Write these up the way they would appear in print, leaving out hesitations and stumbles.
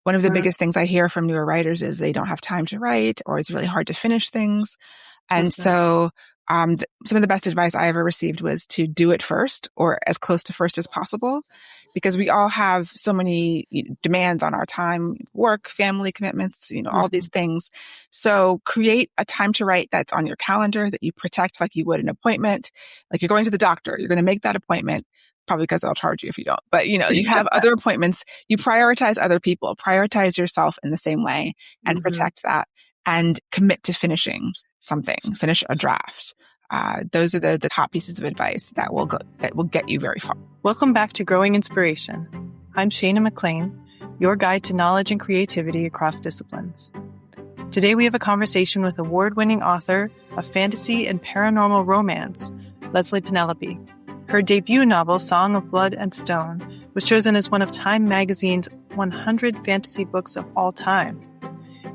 one of the biggest things I hear from newer writers is they don't have time to write, or it's really hard to finish things. And so some of the best advice I ever received was to do it first, or as close to first as possible, because we all have so many demands on our time, work, family commitments, all these things. So create a time to write that's on your calendar, that you protect like you would an appointment. Like you're going to the doctor, you're going to make that appointment, probably because they'll charge you if you don't. But, you have other appointments, you prioritize other people, prioritize yourself in the same way, and protect that, and commit to finishing something, finish a draft. Those are the top pieces of advice that will get you very far. Welcome back to Growing Inspiration. I'm Shana McLean, your guide to knowledge and creativity across disciplines. Today we have a conversation with award-winning author of fantasy and paranormal romance, Leslye Penelope. Her debut novel, Song of Blood and Stone, was chosen as one of Time magazine's 100 fantasy books of all time.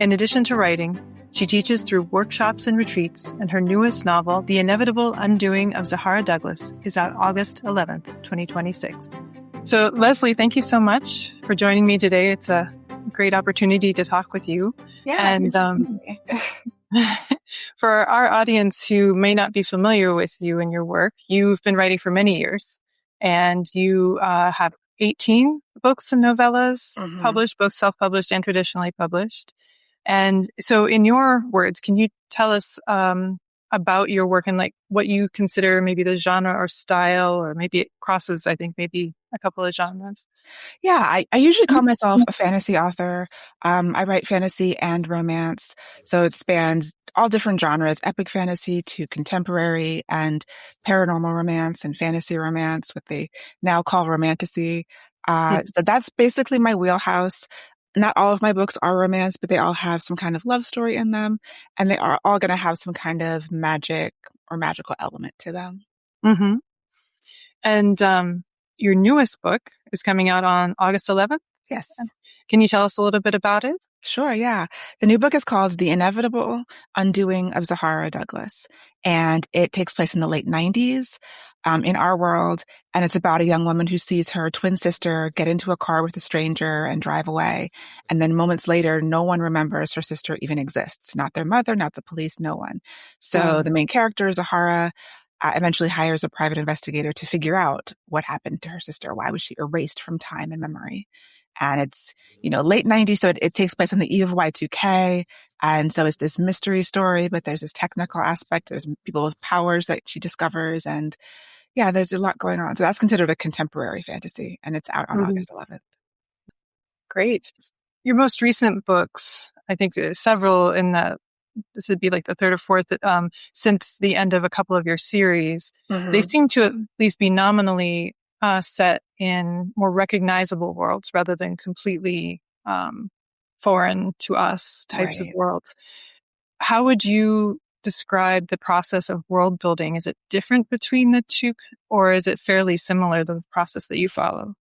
In addition to writing, she teaches through workshops and retreats, and her newest novel, The Inevitable Undoing of Zahara Douglas, is out August 11th, 2026. So, Leslye, thank you so much for joining me today. It's a great opportunity to talk with you. Yeah. And for our audience who may not be familiar with you and your work, you've been writing for many years, and you have 18 books and novellas published, both self-published and traditionally published. And so in your words, can you tell us about your work and like what you consider maybe the genre or style, or maybe it crosses, I think, maybe a couple of genres? Yeah, I usually call myself a fantasy author. I write fantasy and romance, so it spans all different genres, epic fantasy to contemporary and paranormal romance and fantasy romance, what they now call romantasy. So that's basically my wheelhouse. Not all of my books are romance, but they all have some kind of love story in them, and they are all going to have some kind of magic or magical element to them. Mm-hmm. And your newest book is coming out on August 11th? Yes. Can you tell us a little bit about it? Sure, yeah. The new book is called The Inevitable Undoing of Zahara Douglas, and it takes place in the late 90s in our world, and it's about a young woman who sees her twin sister get into a car with a stranger and drive away, and then moments later, no one remembers her sister even exists. Not their mother, not the police, no one. So the main character, Zahara, eventually hires a private investigator to figure out what happened to her sister. Why was she erased from time and memory? And it's, late 90s, so it takes place on the eve of Y2K. And so it's this mystery story, but there's this technical aspect. There's people with powers that she discovers. And yeah, there's a lot going on. So that's considered a contemporary fantasy, and it's out on August 11th. Great. Your most recent books, I think there's several this would be like the third or fourth, since the end of a couple of your series. They seem to at least be nominally set in more recognizable worlds rather than completely foreign to us types of worlds. How would you describe the process of world building? Is it different between the two, or is it fairly similar, the process that you follow?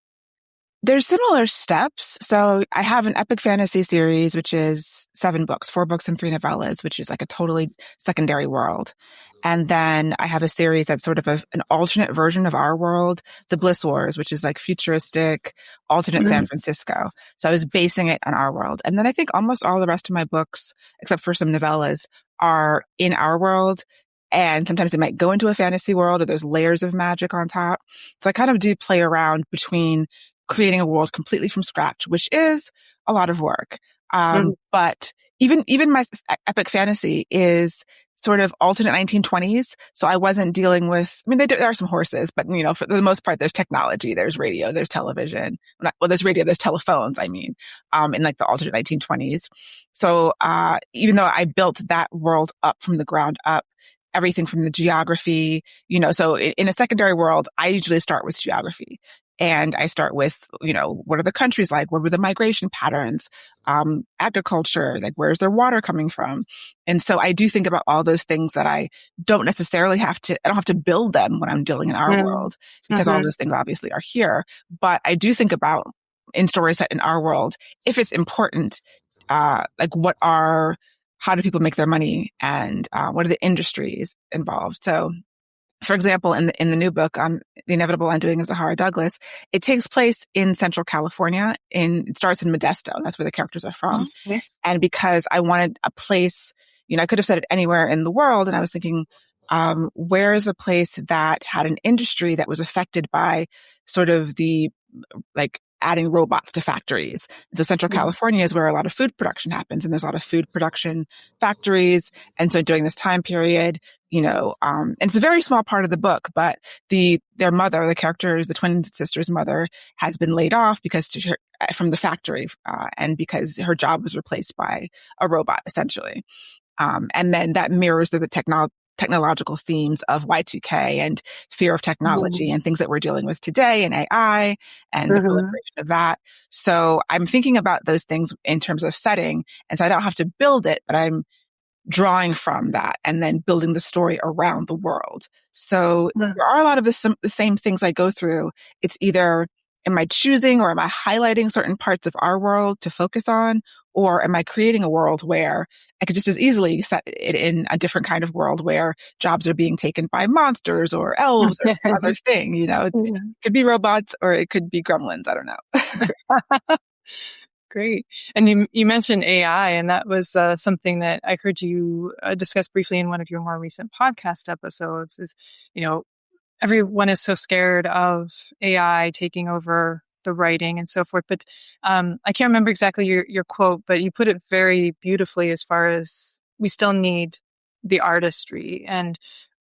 There's similar steps. So I have an epic fantasy series, which is 7 books, 4 books and 3 novellas, which is like a totally secondary world. And then I have a series that's sort of an alternate version of our world, The Bliss Wars, which is like futuristic, alternate San Francisco. So I was basing it on our world. And then I think almost all the rest of my books, except for some novellas, are in our world. And sometimes they might go into a fantasy world, or there's layers of magic on top. So I kind of do play around between creating a world completely from scratch, which is a lot of work. But even my epic fantasy is sort of alternate 1920s. So I wasn't dealing with, there are some horses, but for the most part, there's technology, there's radio, there's television. There's radio, there's telephones, in like the alternate 1920s. So, even though I built that world up from the ground up, everything from the geography, so in a secondary world, I usually start with geography. And I start with, what are the countries like? What were the migration patterns? Agriculture, like where's their water coming from? And so I do think about all those things that I don't necessarily I don't have to build them when I'm dealing in our world, because all those things obviously are here. But I do think about, in stories set in our world, if it's important, like how do people make their money, and what are the industries involved? So for example, in the new book, The Inevitable Undoing of Zahara Douglas, it takes place in Central California. It starts in Modesto. That's where the characters are from. Okay. And because I wanted a place, I could have said it anywhere in the world. And I was thinking, where is a place that had an industry that was affected by sort of the, like, adding robots to factories. And so Central California is where a lot of food production happens, and there's a lot of food production factories. And so during this time period, and it's a very small part of the book, but their mother, the characters, the twin sister's mother, has been laid off from the factory, and because her job was replaced by a robot, essentially. And then that mirrors the technological themes of Y2K and fear of technology and things that we're dealing with today, and AI and the proliferation of that. So I'm thinking about those things in terms of setting. And so I don't have to build it, but I'm drawing from that and then building the story around the world. So there are a lot of the same things I go through. It's either, am I choosing or am I highlighting certain parts of our world to focus on? Or am I creating a world where I could just as easily set it in a different kind of world where jobs are being taken by monsters or elves or some other thing? It could be robots or it could be gremlins. I don't know. Great. And you mentioned AI, and that was something that I heard you discuss briefly in one of your more recent podcast episodes is, everyone is so scared of AI taking over the writing and so forth. But I can't remember exactly your quote, but you put it very beautifully as far as we still need the artistry and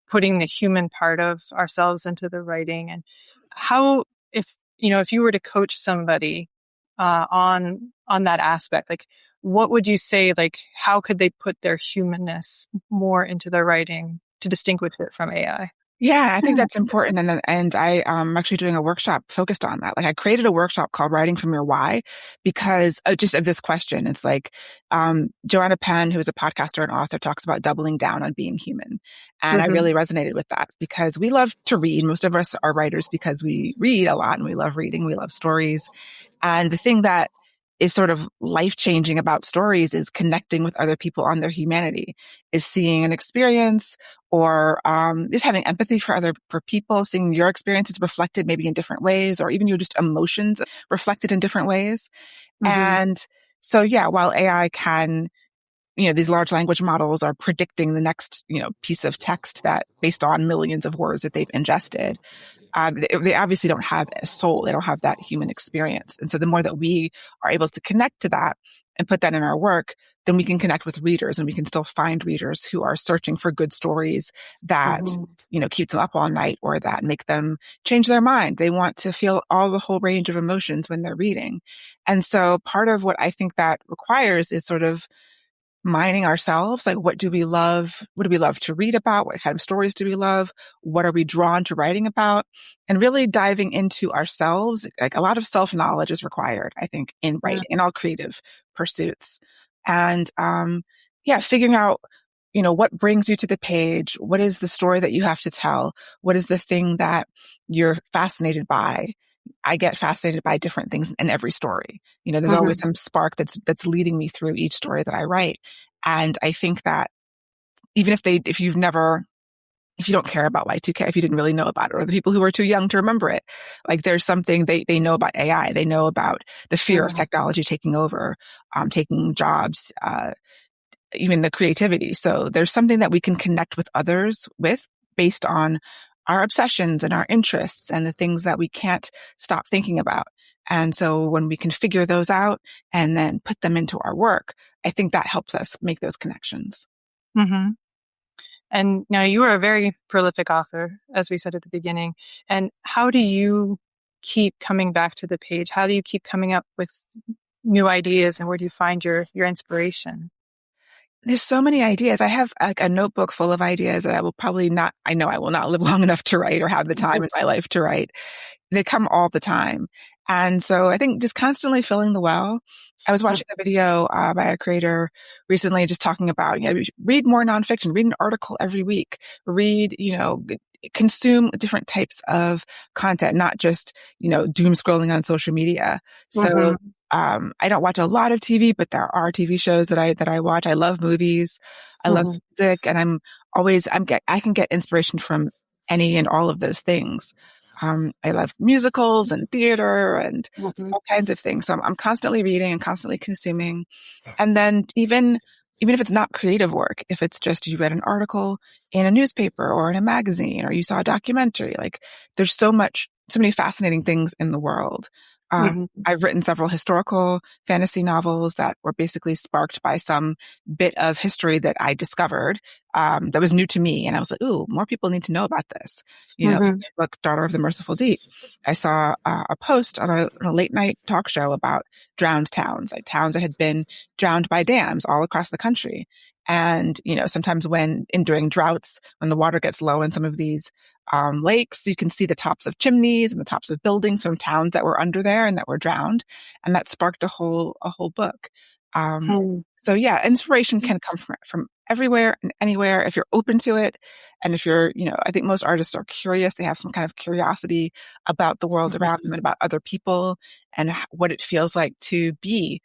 putting the human part of ourselves into the writing. And how, if you were to coach somebody on that aspect, like what would you say, like how could they put their humanness more into their writing to distinguish it from AI? Yeah, I think that's important. And I'm actually doing a workshop focused on that. Like I created a workshop called Writing from Your Why because just of this question. It's like, Joanna Penn, who is a podcaster and author, talks about doubling down on being human. And I really resonated with that because we love to read. Most of us are writers because we read a lot and we love reading. We love stories. And the thing that is sort of life-changing about stories is connecting with other people on their humanity, is seeing an experience or just having empathy for people, seeing your experiences reflected maybe in different ways, or even your just emotions reflected in different ways. And so, yeah, while AI can, these large language models are predicting the next, piece of text that based on millions of words that they've ingested, they obviously don't have a soul. They don't have that human experience. And so the more that we are able to connect to that and put that in our work, then we can connect with readers, and we can still find readers who are searching for good stories that, keep them up all night or that make them change their mind. They want to feel the whole range of emotions when they're reading. And so part of what I think that requires is sort of mining ourselves. Like, what do we love? What do we love to read about? What kind of stories do we love? What are we drawn to writing about? And really diving into ourselves. Like, a lot of self-knowledge is required, I think, in writing, in all creative pursuits. And, figuring out, what brings you to the page? What is the story that you have to tell? What is the thing that you're fascinated by? I get fascinated by different things in every story. There's always some spark that's leading me through each story that I write. And I think that even if you don't care about Y2K, if you didn't really know about it, or the people who are too young to remember it, like there's something they know about AI. They know about the fear of technology taking over, taking jobs, even the creativity. So there's something that we can connect with others with based on our obsessions and our interests and the things that we can't stop thinking about. And so when we can figure those out and then put them into our work, I think that helps us make those connections. And now you are a very prolific author, as we said at the beginning. And how do you keep coming back to the page? How do you keep coming up with new ideas, and where do you find your inspiration? There's so many ideas. I have like a notebook full of ideas that I know I will not live long enough to write or have the time in my life to write. They come all the time. And so I think just constantly filling the well. I was watching a video by a creator recently just talking about, read more nonfiction, read an article every week, read, consume different types of content, not just, doom scrolling on social media. So I don't watch a lot of TV, but there are TV shows that I watch. I love movies. I love music, and I can get inspiration from any and all of those things. I love musicals and theater and all kinds of things. So I'm constantly reading and constantly consuming. And then even if it's not creative work, if it's just you read an article in a newspaper or in a magazine or you saw a documentary, like there's so many fascinating things in the world. I've written several historical fantasy novels that were basically sparked by some bit of history that I discovered that was new to me. And I was like, ooh, more people need to know about this. The book Daughter of the Merciful Deep. I saw a post on a late night talk show about drowned towns, like towns that had been drowned by dams all across the country. And, sometimes during droughts, when the water gets low in some of these lakes, you can see the tops of chimneys and the tops of buildings from towns that were under there and that were drowned. And that sparked a whole book. So yeah, inspiration can come from everywhere and anywhere if you're open to it. And if you're, I think most artists are curious. They have some kind of curiosity about the world around them and about other people and what it feels like to be,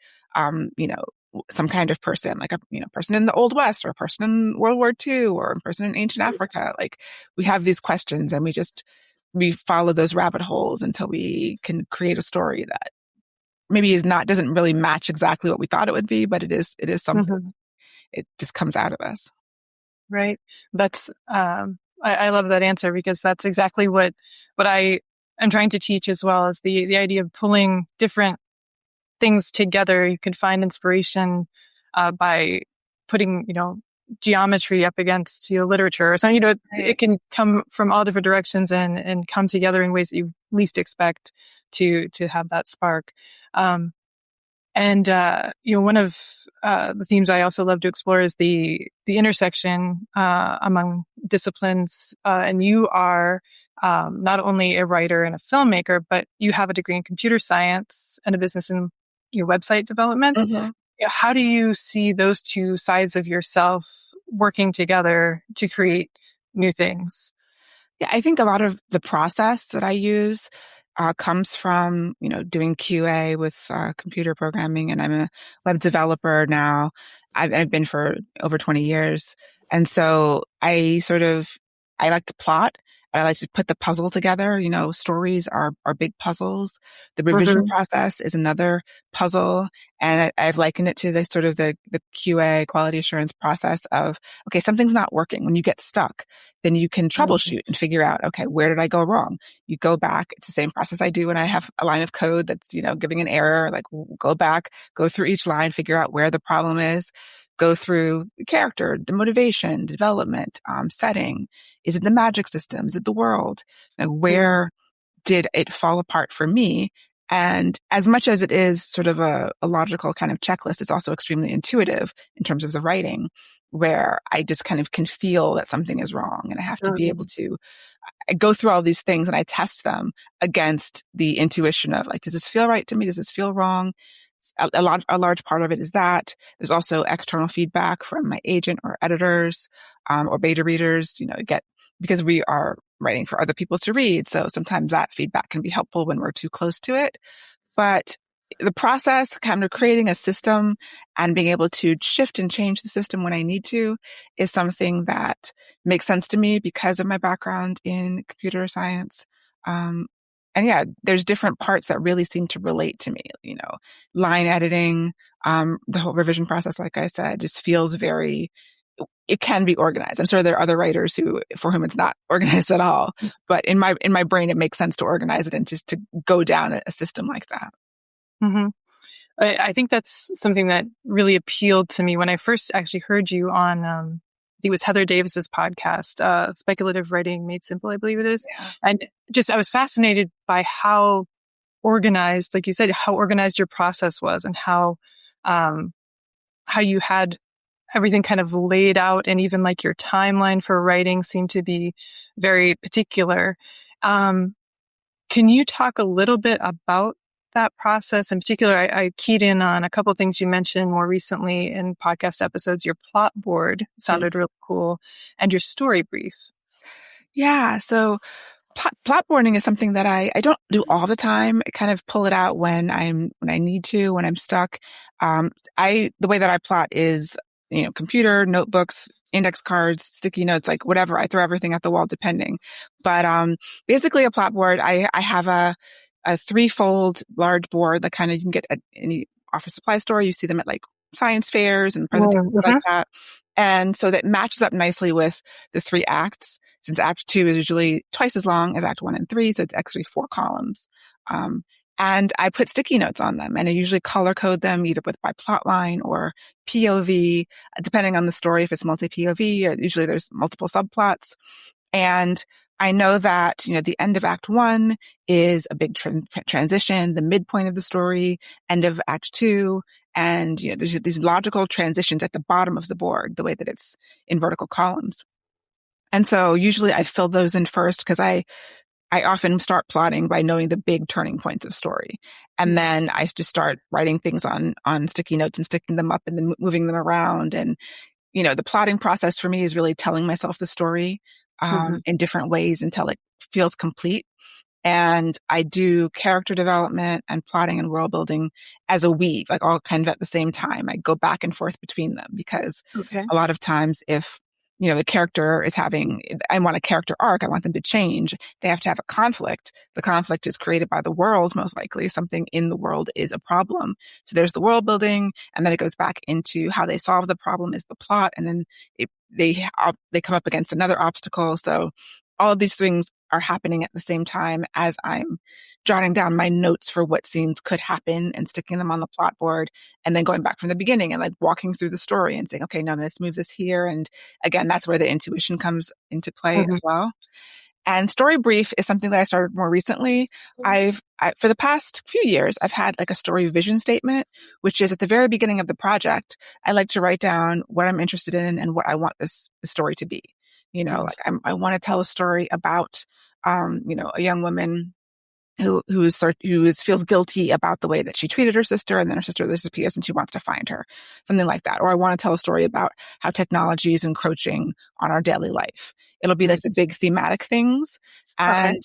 some kind of person, like a person in the Old West or a person in World War II or a person in ancient Africa. Like we have these questions and we follow those rabbit holes until we can create a story that maybe doesn't really match exactly what we thought it would be, but it is something. It just comes out of us. Right. That's, I love that answer because that's exactly what I am trying to teach as well, as the idea of pulling different things together. You can find inspiration by putting, geometry up against literature or something. It can come from all different directions and come together in ways that you least expect to have that spark. One of the themes I also love to explore is the intersection among disciplines. And you are not only a writer and a filmmaker, but you have a degree in computer science and a business in website development. How do you see those two sides of yourself working together to create new things? Yeah, I think a lot of the process that I use comes from, doing QA with computer programming, and I'm a web developer now. I've been for over 20 years. And so I like to plot. I like to put the puzzle together. Stories are big puzzles. The revision process is another puzzle. And I've likened it to the sort of the QA quality assurance process of, okay, something's not working. When you get stuck, then you can troubleshoot and figure out, okay, where did I go wrong? You go back. It's the same process I do when I have a line of code that's, giving an error, like go back, go through each line, figure out where the problem is. Go through the character, the motivation, development, setting. Is it the magic system? Is it the world? Like, where did it fall apart for me? And as much as it is sort of a logical kind of checklist, it's also extremely intuitive in terms of the writing, where I just kind of can feel that something is wrong. And I have to be able to go through all these things and I test them against the intuition of like, does this feel right to me? Does this feel wrong? A large part of it is that. There's also external feedback from my agent or editors, or beta readers, because we are writing for other people to read. So sometimes that feedback can be helpful when we're too close to it. But the process, kind of creating a system and being able to shift and change the system when I need to is something that makes sense to me because of my background in computer science. And yeah, there's different parts that really seem to relate to me, line editing, the whole revision process, like I said, just feels it can be organized. I'm sure there are other writers for whom it's not organized at all, but in my brain, it makes sense to organize it and just to go down a system like that. I think that's something that really appealed to me when I first actually heard you on, I think it was Heather Davis's podcast, Speculative Writing Made Simple, I believe it is. Yeah. And I was fascinated by how organized, like you said, how organized your process was and how you had everything kind of laid out, and even like your timeline for writing seemed to be very particular. Can you talk a little bit about that process? In particular, I keyed in on a couple of things you mentioned more recently in podcast episodes. Your plot board sounded really cool, and your story brief. Yeah. So plot boarding is something that I don't do all the time. I kind of pull it out when I need to, when I'm stuck. The way that I plot is computer, notebooks, index cards, sticky notes, like whatever. I throw everything at the wall depending. But basically a plot board, I have a threefold large board that kind of you can get at any office supply store. You see them at like science fairs and presentations like that. And so that matches up nicely with the three acts, since Act 2 is usually twice as long as Act 1 and 3. So it's actually 4 columns. And I put sticky notes on them, and I usually color code them either by plot line or POV, depending on the story. If it's multi-POV, usually there's multiple subplots. And I know that, the end of Act 1 is a big transition, the midpoint of the story, end of Act 2. And, there's these logical transitions at the bottom of the board, the way that it's in vertical columns. And so usually I fill those in first because I often start plotting by knowing the big turning points of story. And then I just start writing things on sticky notes and sticking them up and then moving them around. And, the plotting process for me is really telling myself the story in different ways until it feels complete. And I do character development and plotting and world building as a weave, like all kind of at the same time. I go back and forth between them because a lot of times if the character is I want a character arc. I want them to change. They have to have a conflict. The conflict is created by the world, most likely. Something in the world is a problem. So there's the world building, and then it goes back into how they solve the problem is the plot. And then they come up against another obstacle. So all of these things are happening at the same time as I'm jotting down my notes for what scenes could happen and sticking them on the plot board, and then going back from the beginning and like walking through the story and saying, okay, no, let's move this here. And again, that's where the intuition comes into play as well. And story brief is something that I started more recently. For the past few years, I've had like a story vision statement, which is at the very beginning of the project. I like to write down what I'm interested in and what I want the story to be. Like I want to tell a story about, a young woman who feels guilty about the way that she treated her sister, and then her sister disappears and she wants to find her, something like that. Or I want to tell a story about how technology is encroaching on our daily life. It'll be like the big thematic things. And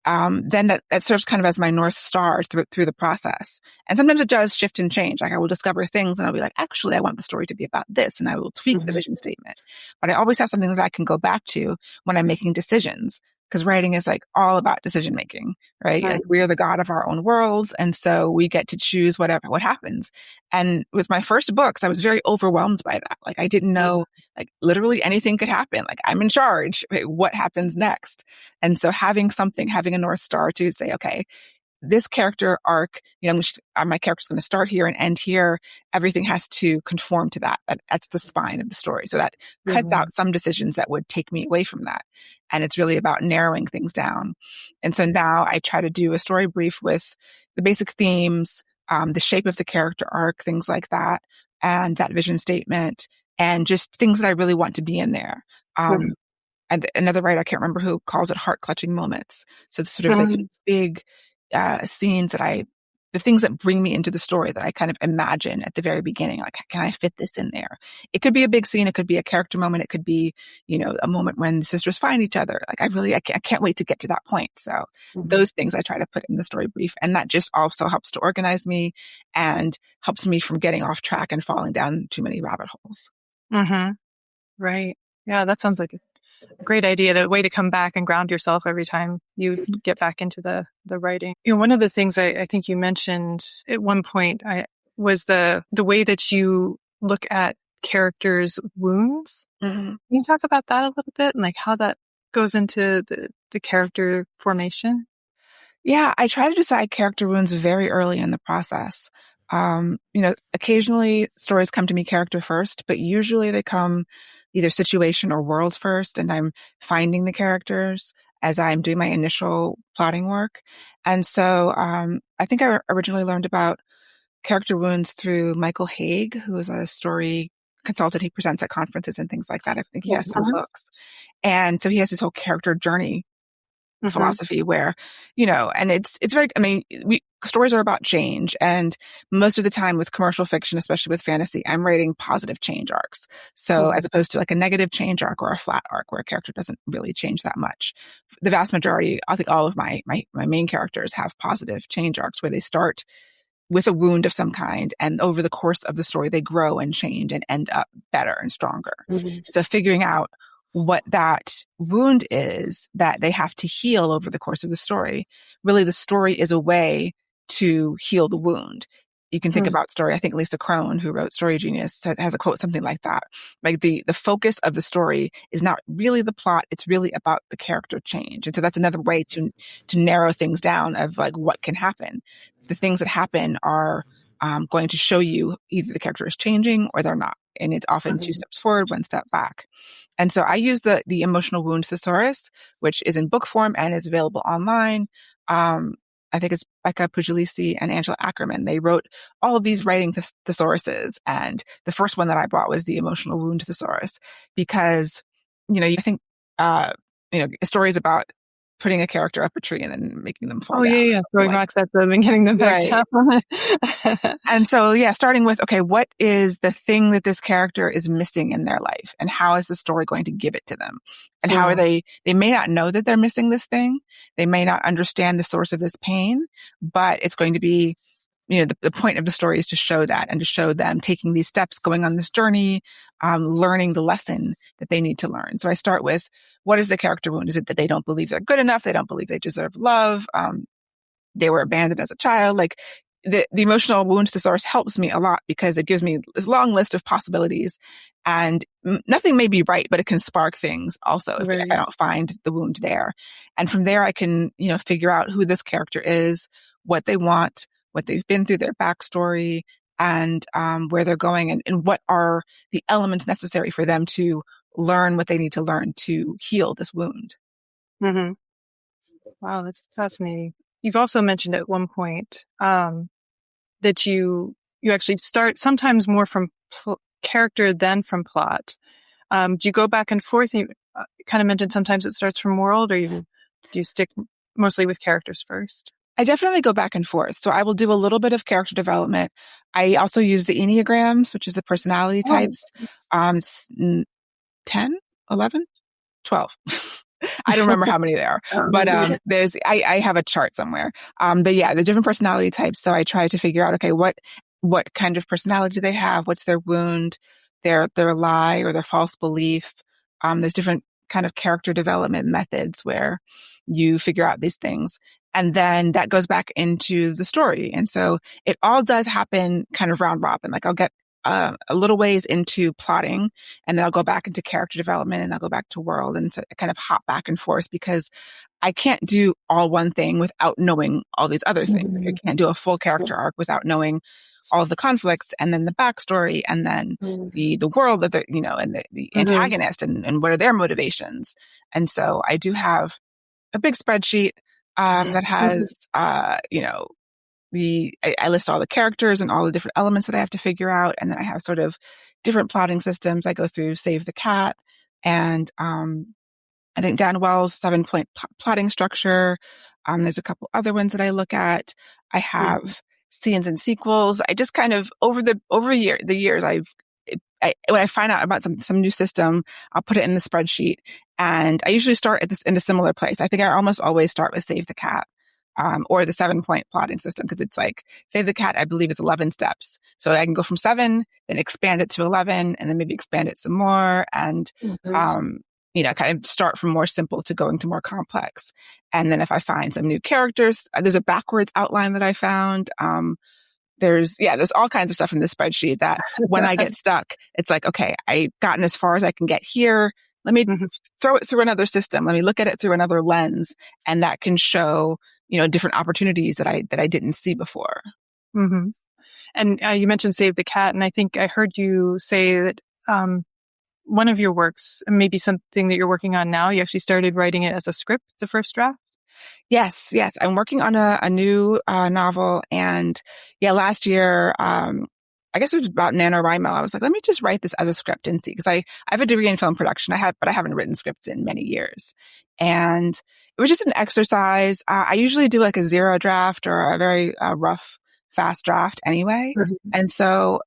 then that serves kind of as my North Star through the process. And sometimes it does shift and change. Like I will discover things and I'll be like, actually, I want the story to be about this. And I will tweak the vision statement. But I always have something that I can go back to when I'm making decisions. Because writing is like all about decision making, right? Like we are the god of our own worlds. And so we get to choose what happens. And with my first books, I was very overwhelmed by that. Like I didn't know, like literally anything could happen. Like I'm in charge. What happens next? And so having a North Star to say, okay, this character arc, my character's going to start here and end here. Everything has to conform to that. That's the spine of the story. So that cuts out some decisions that would take me away from that. And it's really about narrowing things down. And so now I try to do a story brief with the basic themes, the shape of the character arc, things like that, and that vision statement, and just things that I really want to be in there. And another writer, I can't remember who, calls it heart clutching moments. So the sort of like big scenes the things that bring me into the story that I kind of imagine at the very beginning, like, can I fit this in there? It could be a big scene. It could be a character moment. It could be, a moment when the sisters find each other. Like I can't wait to get to that point. So those things I try to put in the story brief, and that just also helps to organize me and helps me from getting off track and falling down too many rabbit holes. Right. Yeah, that sounds like a great idea, a way to come back and ground yourself every time you get back into the writing. One of the things I think you mentioned at one point was the way that you look at characters' wounds. Can you talk about that a little bit and like how that goes into the character formation? Yeah, I try to decide character wounds very early in the process. Occasionally stories come to me character first, but usually they come either situation or world first, and I'm finding the characters as I'm doing my initial plotting work. And so I think I originally learned about character wounds through Michael Haig, who is a story consultant. He presents at conferences and things like that. I think he has some books. And so he has this whole character journey philosophy where, and it's very, stories are about change. And most of the time with commercial fiction, especially with fantasy, I'm writing positive change arcs. So as opposed to like a negative change arc or a flat arc where a character doesn't really change that much. The vast majority, I think all of my main characters have positive change arcs where they start with a wound of some kind. And over the course of the story, they grow and change and end up better and stronger. Mm-hmm. So figuring out what that wound is that they have to heal over the course of the story. Really, the story is a way to heal the wound. You can think about story. I think Lisa Crone, who wrote Story Genius, has a quote something like that. Like the focus of the story is not really the plot. It's really about the character change. And so that's another way to narrow things down of like what can happen. The things that happen are going to show you either the character is changing or they're not. And it's often 2 steps forward, 1 step back. And so I use the emotional wound thesaurus, which is in book form and is available online. I think it's Becca Puglisi and Angela Ackerman. They wrote all of these writing thesauruses. And the first one that I bought was the emotional wound thesaurus because, I think, stories about putting a character up a tree and then making them fall down. Yeah. Throwing rocks at them and getting them back down. And so, starting with, okay, what is the thing that this character is missing in their life? And how is the story going to give it to them? And how are they may not know that they're missing this thing. They may not understand the source of this pain, but it's going to be, the point of the story is to show that and to show them taking these steps, going on this journey, learning the lesson that they need to learn. So I start with, what is the character wound? Is it that they don't believe they're good enough? They don't believe they deserve love. They were abandoned as a child. Like the emotional wound thesaurus helps me a lot because it gives me this long list of possibilities and nothing may be right, but it can spark things also if I don't find the wound there. And from there, I can, figure out who this character is, what they want, what they've been through, their backstory, and where they're going, and what are the elements necessary for them to learn what they need to learn to heal this wound. Mm-hmm. Wow, that's fascinating. You've also mentioned at one point that you actually start sometimes more from character than from plot. Do you go back and forth? You kind of mentioned sometimes it starts from world, or do you stick mostly with characters first? I definitely go back and forth. So I will do a little bit of character development. I also use the Enneagrams, which is the personality types. It's 10, 11, 12. I don't remember how many there are, but I have a chart somewhere. But yeah, the different personality types. So I try to figure out, okay, what kind of personality do they have? What's their wound, their lie or their false belief? There's different kind of character development methods where you figure out these things. And then that goes back into the story. And so it all does happen kind of round robin. Like I'll get a little ways into plotting and then I'll go back into character development and I'll go back to world. And so I kind of hop back and forth because I can't do all one thing without knowing all these other things. Like I can't do a full character arc without knowing all of the conflicts and then the backstory and then the world that they're, and the antagonist and what are their motivations. And so I do have a big spreadsheet that has, I list all the characters and all the different elements that I have to figure out. And then I have sort of different plotting systems. I go through Save the Cat and, I think Dan Wells' 7-point plotting structure. There's a couple other ones that I look at. I have scenes and sequels. I just kind of over the years, when I find out about some new system, I'll put it in the spreadsheet. And I usually start in a similar place. I think I almost always start with Save the Cat, or the 7-point plotting system, because it's like Save the Cat, I believe, is 11 steps. So I can go from 7, then expand it to 11, and then maybe expand it some more. And, kind of start from more simple to going to more complex. And then if I find some new characters, there's a backwards outline that I found. There's all kinds of stuff in this spreadsheet that when I get stuck, it's like, okay, I've gotten as far as I can get here. Let me throw it through another system. Let me look at it through another lens. And that can show, different opportunities that I didn't see before. Mm-hmm. And you mentioned Save the Cat. And I think I heard you say that one of your works, maybe something that you're working on now, you actually started writing it as a script, the first draft? Yes. I'm working on a new novel. And last year, I guess it was about NaNoWriMo. I was like, let me just write this as a script and see, because I have a degree in film production. But I haven't written scripts in many years. And it was just an exercise. I usually do like a 0 draft or a very rough, fast draft anyway. And so,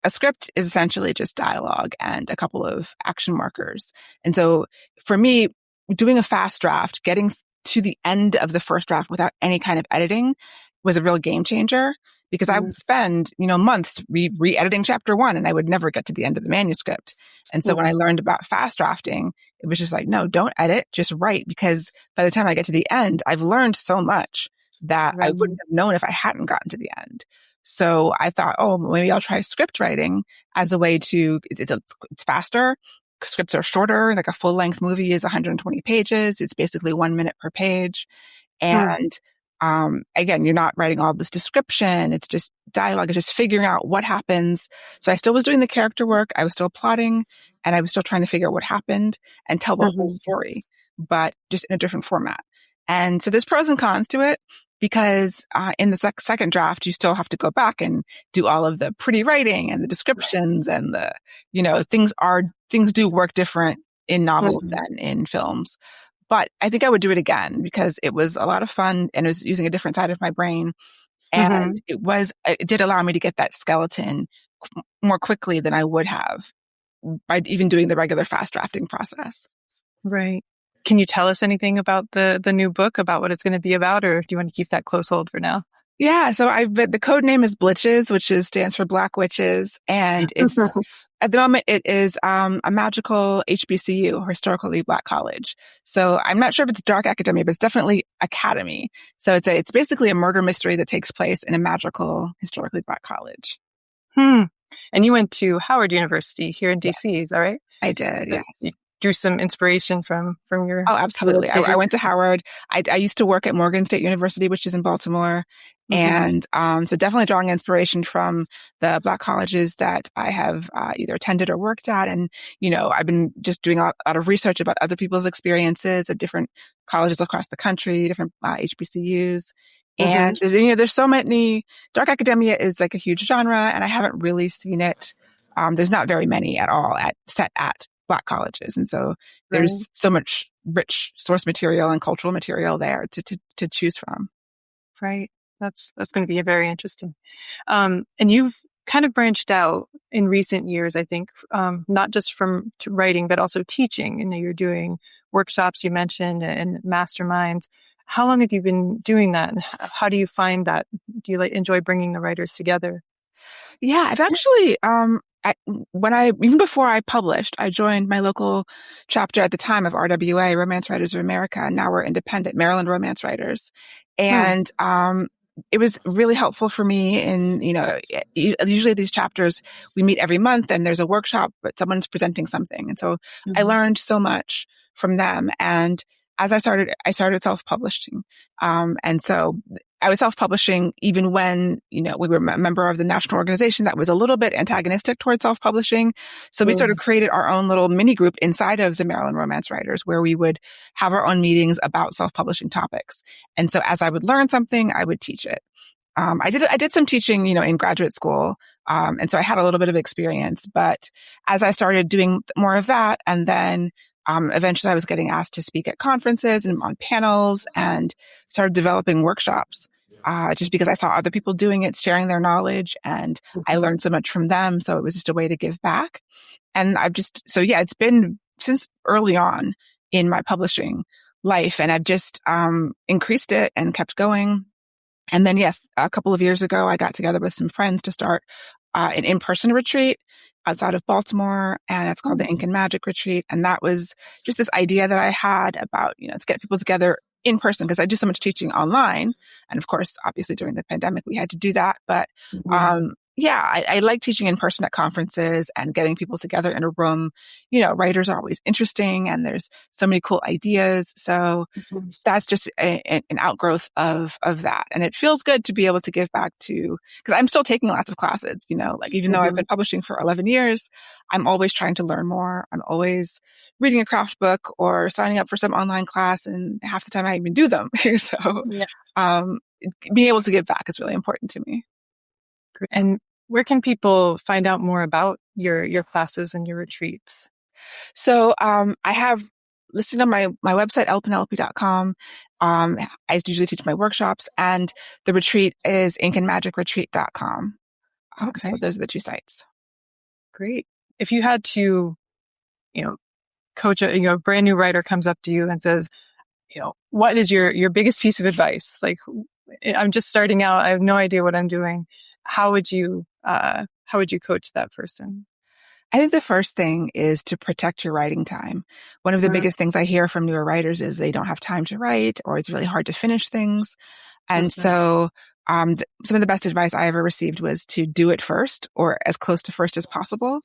a script is essentially just dialogue and a couple of action markers. And so for me, doing a fast draft, getting to the end of the first draft without any kind of editing was a real game changer, because I would spend, months re-editing chapter one and I would never get to the end of the manuscript. And so when I learned about fast drafting, it was just like, no, don't edit, just write. Because by the time I get to the end, I've learned so much that I wouldn't have known if I hadn't gotten to the end. So I thought, oh, maybe I'll try script writing as a way to, it's faster. Scripts are shorter. Like a full length movie is 120 pages. It's basically 1 minute per page. And, again, you're not writing all this description. It's just dialogue. It's just figuring out what happens. So I still was doing the character work. I was still plotting and I was still trying to figure out what happened and tell the whole story, but just in a different format. And so there's pros and cons to it because, in the second draft, you still have to go back and do all of the pretty writing and the descriptions and the, things do work different in novels than in films. But I think I would do it again because it was a lot of fun and it was using a different side of my brain. And it did allow me to get that skeleton more quickly than I would have by even doing the regular fast drafting process. Right. Can you tell us anything about the new book, about what it's going to be about, or do you want to keep that close hold for now? Yeah, so the code name is Blitches, which stands for Black Witches, and it's at the moment it is a magical HBCU, historically Black college. So I'm not sure if it's dark academia, but it's definitely academy. So it's basically a murder mystery that takes place in a magical, historically Black college. And you went to Howard University here in DC, yes. Is that right? I did, yes. You drew some inspiration from your... Oh, absolutely. I went to Howard. I used to work at Morgan State University, which is in Baltimore. And so definitely drawing inspiration from the Black colleges that I have either attended or worked at. And, I've been just doing a lot of research about other people's experiences at different colleges across the country, different HBCUs. And there's so many. Dark academia is like a huge genre, and I haven't really seen it. There's not very many at all set at Black colleges. And so there's so much rich source material and cultural material there to choose from. Right. That's going to be very interesting. And you've kind of branched out in recent years, I think, not just from writing, but also teaching. You're doing workshops, you mentioned, and masterminds. How long have you been doing that? And how do you find that? Do you enjoy bringing the writers together? Yeah, I've actually, even before I published, I joined my local chapter at the time of RWA, Romance Writers of America. And now we're independent Maryland Romance Writers. And, it was really helpful for me in, usually these chapters, we meet every month and there's a workshop, but someone's presenting something. And so I learned so much from them. And as I started self-publishing. And so I was self-publishing even when, we were a member of the national organization that was a little bit antagonistic towards self-publishing. So we sort of created our own little mini group inside of the Maryland Romance Writers where we would have our own meetings about self-publishing topics. And so as I would learn something, I would teach it. I did some teaching, in graduate school. And so I had a little bit of experience, but as I started doing more of that, and then eventually I was getting asked to speak at conferences and on panels and started developing workshops, just because I saw other people doing it, sharing their knowledge, and I learned so much from them. So it was just a way to give back. And it's been since early on in my publishing life, and I've just, increased it and kept going. And then, yes, a couple of years ago, I got together with some friends to start, an in-person retreat outside of Baltimore, and it's called the Ink and Magic Retreat. And that was just this idea that I had about, to get people together in person, because I do so much teaching online. And of course, obviously during the pandemic, we had to do that. But, I like teaching in person at conferences and getting people together in a room. Writers are always interesting and there's so many cool ideas. So that's just an outgrowth of that. And it feels good to be able to give back to, because I'm still taking lots of classes, even though I've been publishing for 11 years, I'm always trying to learn more. I'm always reading a craft book or signing up for some online class, and half the time I even do them. So, being able to give back is really important to me. And where can people find out more about your classes and your retreats? So, I have listed on my website, lpenelope.com. I usually teach my workshops, and the retreat is inkandmagicretreat.com. Okay. So those are the two sites. Great. If you had to, coach a brand new writer comes up to you and says, what is your biggest piece of advice? Like, I'm just starting out. I have no idea what I'm doing. How would you coach that person? I think the first thing is to protect your writing time. One of the biggest things I hear from newer writers is they don't have time to write, or it's really hard to finish things. And so some of the best advice I ever received was to do it first, or as close to first as possible,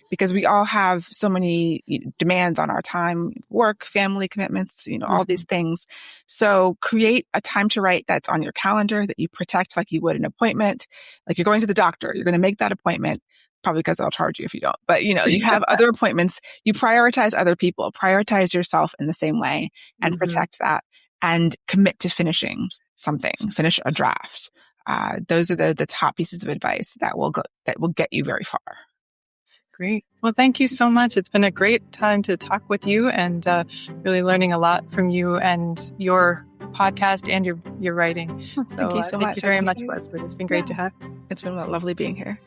because we all have so many demands on our time, work, family commitments, all these things. So create a time to write that's on your calendar that you protect like you would an appointment. Like you're going to the doctor, you're going to make that appointment. Probably because they'll charge you if you don't. But, you have other appointments. You prioritize other people, prioritize yourself in the same way, and protect that, and commit to finishing something, finish a draft. Those are the top pieces of advice that will get you very far. Great. Well, thank you so much. It's been a great time to talk with you, and really learning a lot from you and your podcast and your writing. Thank you so much. Thank you very much, Leslye. It's been great to have you. It's been lovely being here.